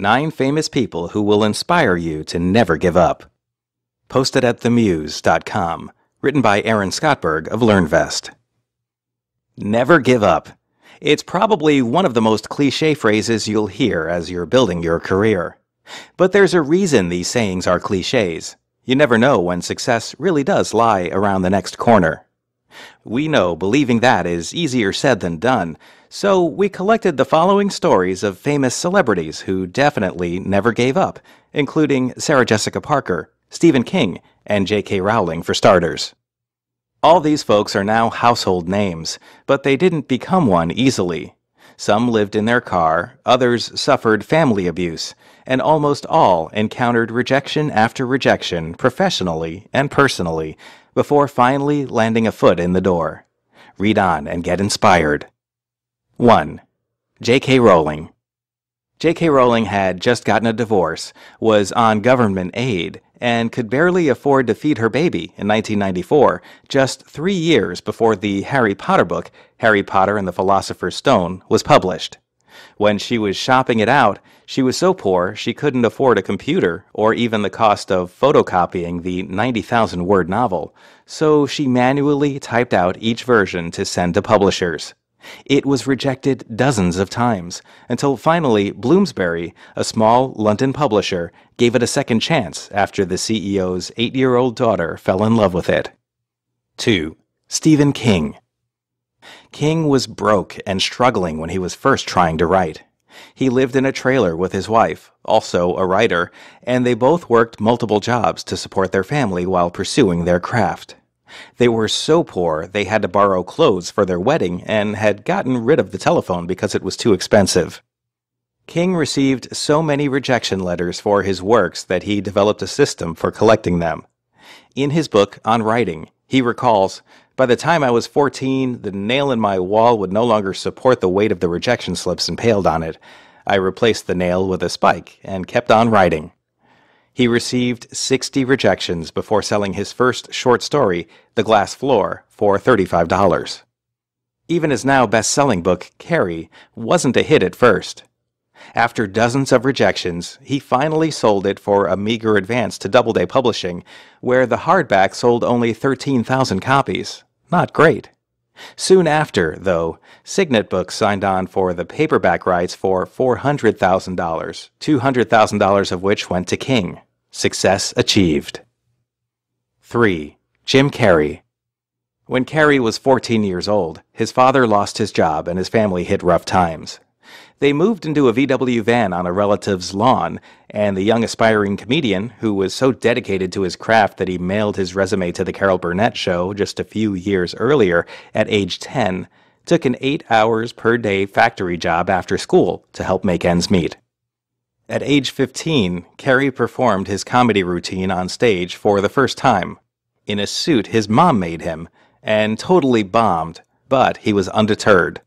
9 famous people who will inspire you to never give up. Posted at themuse.com. Written by Aaron Scottberg of LearnVest. Never give up. It's probably one of the most cliché phrases you'll hear as you're building your career. But there's a reason these sayings are clichés. You never know when success really does lie around the next corner. We know believing that is easier said than done, so we collected the following stories of famous celebrities who definitely never gave up, including Sarah Jessica Parker, Stephen King, and J.K. Rowling for starters. All these folks are now household names, but they didn't become one easily. Some lived in their car, others suffered family abuse, and almost all encountered rejection after rejection professionally and personally before finally landing a foot in the door. Read on and get inspired. 1. J.K. Rowling. J.K. Rowling had just gotten a divorce, was on government aid, and could barely afford to feed her baby in 1994, just 3 years before the Harry Potter book, Harry Potter and the Philosopher's Stone, was published. When she was shopping it out, she was so poor she couldn't afford a computer or even the cost of photocopying the 90,000-word novel, so she manually typed out each version to send to publishers. It was rejected dozens of times, until finally Bloomsbury, a small London publisher, gave it a second chance after the CEO's 8-year-old daughter fell in love with it. 2. Stephen King. King was broke and struggling when he was first trying to write. He lived in a trailer with his wife, also a writer, and they both worked multiple jobs to support their family while pursuing their craft. They were so poor they had to borrow clothes for their wedding and had gotten rid of the telephone because it was too expensive. King received so many rejection letters for his works that he developed a system for collecting them. In his book on writing, he recalls, "By the time I was 14, the nail in my wall would no longer support the weight of the rejection slips impaled on it. I replaced the nail with a spike and kept on writing." He received 60 rejections before selling his first short story, The Glass Floor, for $35. Even his now best-selling book, Carrie, wasn't a hit at first. After dozens of rejections, he finally sold it for a meager advance to Doubleday Publishing, where the hardback sold only 13,000 copies. Not great. Soon after, though, Signet Books signed on for the paperback rights for $400,000, $200,000 of which went to King. Success achieved. 3. Jim Carrey. When Carrey was 14 years old, his father lost his job and his family hit rough times. They moved into a VW van on a relative's lawn, and the young aspiring comedian, who was so dedicated to his craft that he mailed his resume to the Carol Burnett Show just a few years earlier at age 10, took an 8-hours-per-day factory job after school to help make ends meet. At age 15, Carrey performed his comedy routine on stage for the first time, in a suit his mom made him, and totally bombed, but he was undeterred.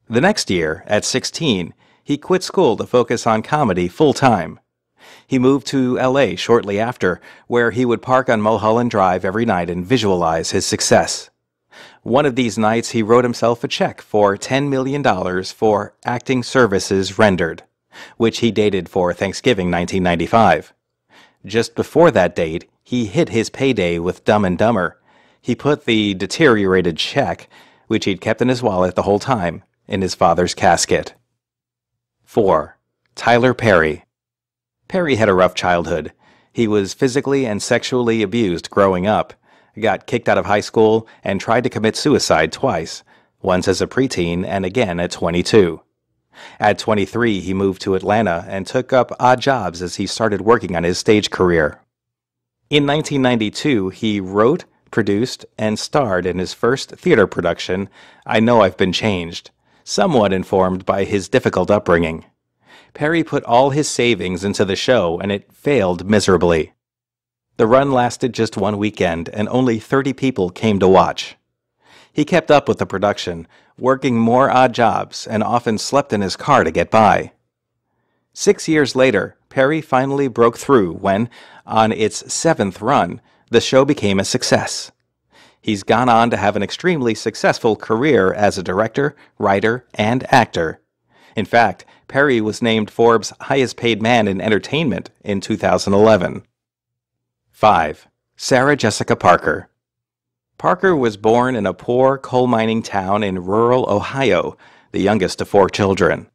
The next year, at 16, he quit school to focus on comedy full-time. He moved to L.A. shortly after, where he would park on Mulholland Drive every night and visualize his success. One of these nights, he wrote himself a check for $10 million for acting services rendered, which he dated for Thanksgiving 1995. Just before that date, he hit his payday with Dumb and Dumber. He put the deteriorated check, which he'd kept in his wallet the whole time, in his father's casket. 4. Tyler Perry. Perry had a rough childhood. He was physically and sexually abused growing up, got kicked out of high school, and tried to commit suicide twice, once as a preteen and again at 22. At 23, he moved to Atlanta and took up odd jobs as he started working on his stage career. In 1992, he wrote, produced, and starred in his first theater production, I Know I've Been Changed, somewhat informed by his difficult upbringing. Perry put all his savings into the show, and it failed miserably. The run lasted just one weekend, and only 30 people came to watch. He kept up with the production, working more odd jobs, and often slept in his car to get by. 6 years later, Perry finally broke through when, on its 7th run, the show became a success. He's gone on to have an extremely successful career as a director, writer, and actor. In fact, Perry was named Forbes' highest paid man in entertainment in 2011. 5. Sarah Jessica Parker. Parker was born in a poor coal mining town in rural Ohio, the youngest of 4 children.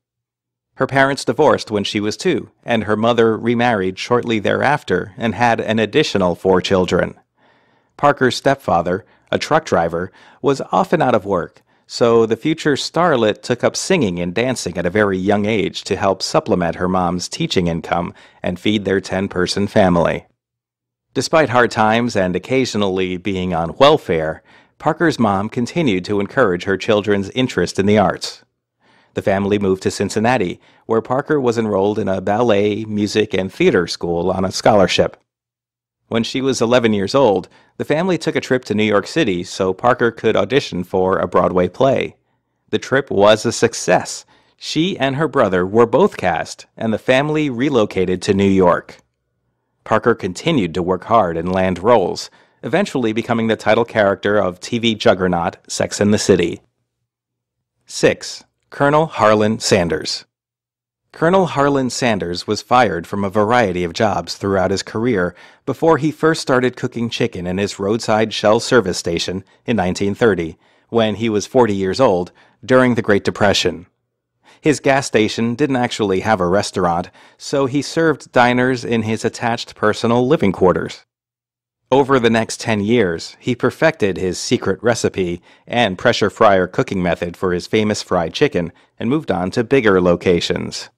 Her parents divorced when she was 2, and her mother remarried shortly thereafter and had an additional 4 children. Parker's stepfather, a truck driver, was often out of work, so the future starlet took up singing and dancing at a very young age to help supplement her mom's teaching income and feed their 10-person family. Despite hard times and occasionally being on welfare, Parker's mom continued to encourage her children's interest in the arts. The family moved to Cincinnati, where Parker was enrolled in a ballet, music, and theater school on a scholarship. When she was 11 years old, the family took a trip to New York City so Parker could audition for a Broadway play. The trip was a success. She and her brother were both cast, and the family relocated to New York. Parker continued to work hard and land roles, eventually becoming the title character of TV juggernaut Sex and the City. 6. Colonel Harlan Sanders. Colonel Harlan Sanders was fired from a variety of jobs throughout his career before he first started cooking chicken in his roadside Shell service station in 1930, when he was 40 years old, during the Great Depression. His gas station didn't actually have a restaurant, so he served diners in his attached personal living quarters. Over the next 10 years, he perfected his secret recipe and pressure fryer cooking method for his famous fried chicken and moved on to bigger locations.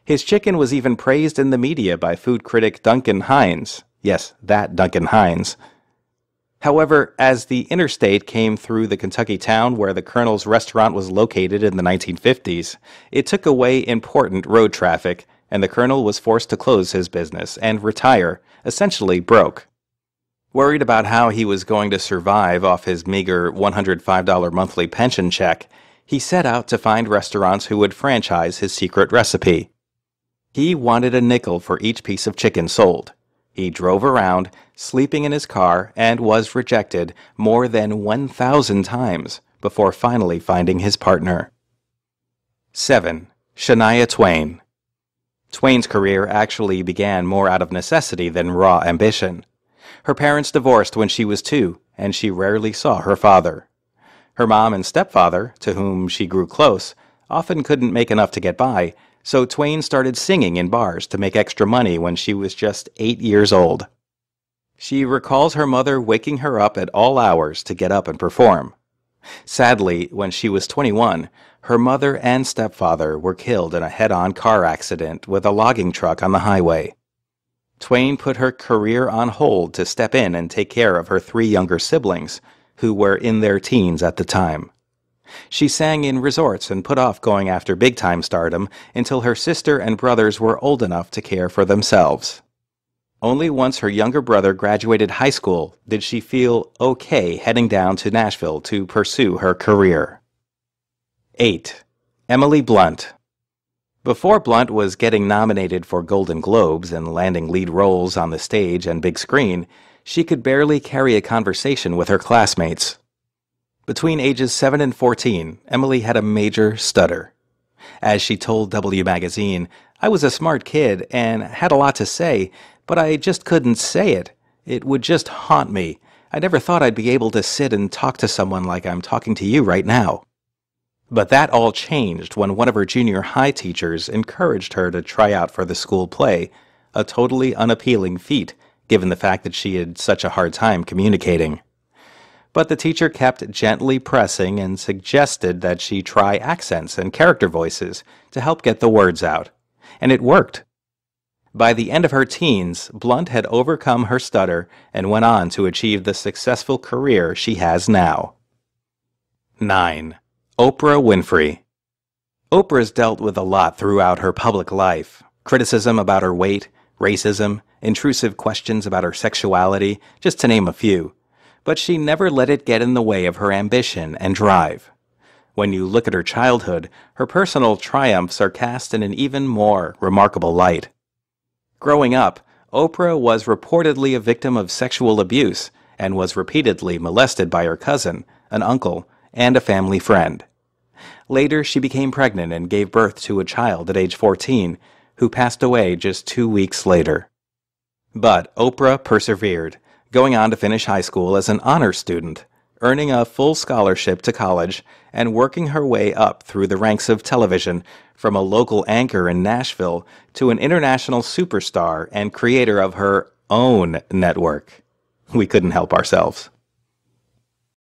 His chicken was even praised in the media by food critic Duncan Hines. Yes, that Duncan Hines. However, as the interstate came through the Kentucky town where the Colonel's restaurant was located in the 1950s, it took away important road traffic, and the Colonel was forced to close his business and retire, essentially broke. Worried about how he was going to survive off his meager $105 monthly pension check, he set out to find restaurants who would franchise his secret recipe. He wanted a nickel for each piece of chicken sold. He drove around, sleeping in his car, and was rejected more than 1,000 times before finally finding his partner. 7. Shania Twain. Twain's career actually began more out of necessity than raw ambition. Her parents divorced when she was 2, and she rarely saw her father. Her mom and stepfather, to whom she grew close, often couldn't make enough to get by, so Twain started singing in bars to make extra money when she was just 8 years old. She recalls her mother waking her up at all hours to get up and perform. Sadly, when she was 21, her mother and stepfather were killed in a head-on car accident with a logging truck on the highway. Twain put her career on hold to step in and take care of her 3 younger siblings, who were in their teens at the time. She sang in resorts and put off going after big-time stardom until her sister and brothers were old enough to care for themselves. Only once her younger brother graduated high school did she feel okay heading down to Nashville to pursue her career. 8. Emily Blunt. Before Blunt was getting nominated for Golden Globes and landing lead roles on the stage and big screen, she could barely carry a conversation with her classmates. Between ages 7 and 14, Emily had a major stutter. As she told W Magazine, "I was a smart kid and had a lot to say, but I just couldn't say it. It would just haunt me. I never thought I'd be able to sit and talk to someone like I'm talking to you right now." But that all changed when one of her junior high teachers encouraged her to try out for the school play, a totally unappealing feat, given the fact that she had such a hard time communicating. But the teacher kept gently pressing and suggested that she try accents and character voices to help get the words out. And it worked. By the end of her teens, Blunt had overcome her stutter and went on to achieve the successful career she has now. 9. Oprah Winfrey. Oprah's dealt with a lot throughout her public life. Criticism about her weight, racism, intrusive questions about her sexuality, just to name a few. But she never let it get in the way of her ambition and drive. When you look at her childhood, her personal triumphs are cast in an even more remarkable light. Growing up, Oprah was reportedly a victim of sexual abuse and was repeatedly molested by her cousin, an uncle, and a family friend. Later, she became pregnant and gave birth to a child at age 14, who passed away just 2 weeks later. But Oprah persevered, going on to finish high school as an honors student, earning a full scholarship to college and working her way up through the ranks of television, from a local anchor in Nashville to an international superstar and creator of her own network. We couldn't help ourselves.